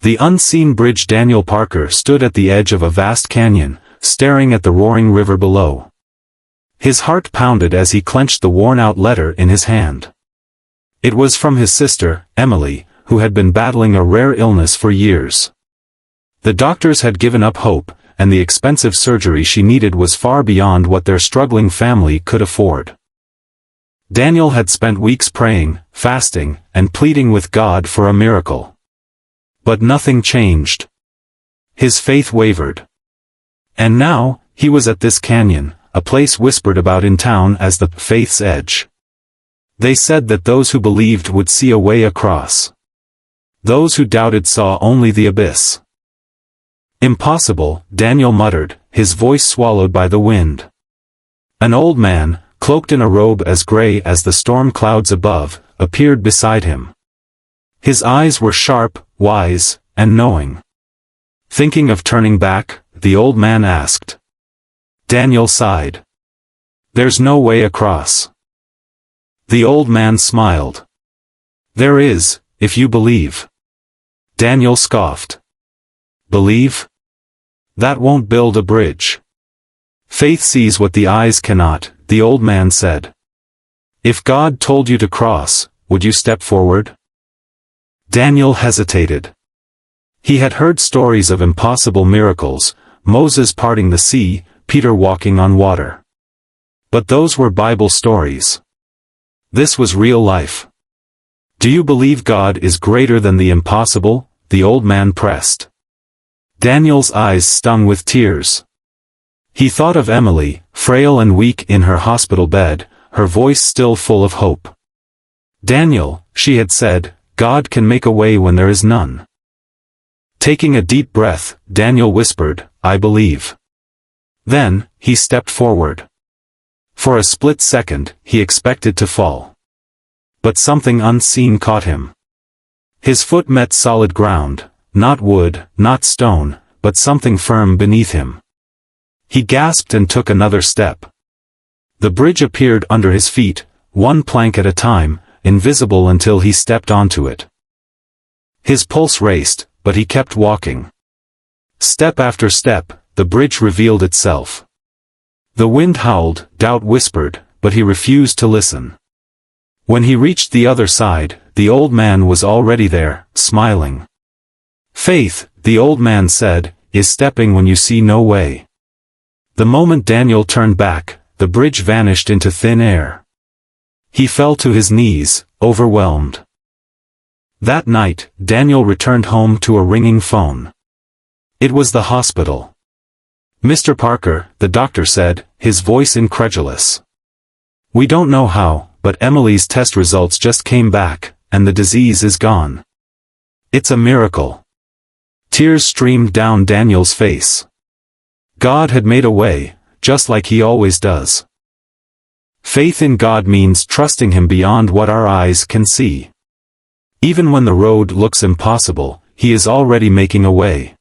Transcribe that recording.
The unseen bridge. Daniel Parker stood at the edge of a vast canyon, staring at the roaring river below. His heart pounded as he clenched the worn-out letter in his hand. It was from his sister, Emily, who had been battling a rare illness for years. The doctors had given up hope, and the expensive surgery she needed was far beyond what their struggling family could afford. Daniel had spent weeks praying, fasting, and pleading with God for a miracle. But nothing changed. His faith wavered. And now, he was at this canyon, a place whispered about in town as the faith's edge. They said that those who believed would see a way across. Those who doubted saw only the abyss. Impossible, Daniel muttered, his voice swallowed by the wind. An old man, cloaked in a robe as gray as the storm clouds above, appeared beside him. His eyes were sharp, wise, and knowing. Thinking of turning back, the old man asked. Daniel sighed. There's no way across. The old man smiled. There is, if you believe. Daniel scoffed. Believe? That won't build a bridge. Faith sees what the eyes cannot, the old man said. If God told you to cross, would you step forward? Daniel hesitated. He had heard stories of impossible miracles, Moses parting the sea, Peter walking on water. But those were Bible stories. This was real life. Do you believe God is greater than the impossible? The old man pressed. Daniel's eyes stung with tears. He thought of Emily, frail and weak in her hospital bed, her voice still full of hope. Daniel, she had said, God can make a way when there is none. Taking a deep breath, Daniel whispered, I believe. Then, he stepped forward. For a split second, he expected to fall. But something unseen caught him. His foot met solid ground, not wood, not stone, but something firm beneath him. He gasped and took another step. The bridge appeared under his feet, one plank at a time, invisible until he stepped onto it. His pulse raced, but he kept walking. Step after step, the bridge revealed itself. The wind howled, doubt whispered, but he refused to listen. When he reached the other side, the old man was already there, smiling. Faith, the old man said, is stepping when you see no way. The moment Daniel turned back, the bridge vanished into thin air. He fell to his knees, overwhelmed. That night, Daniel returned home to a ringing phone. It was the hospital. Mr. Parker, the doctor said, his voice incredulous. We don't know how, but Emily's test results just came back, and the disease is gone. It's a miracle. Tears streamed down Daniel's face. God had made a way, just like he always does. Faith in God means trusting him beyond what our eyes can see. Even when the road looks impossible, he is already making a way.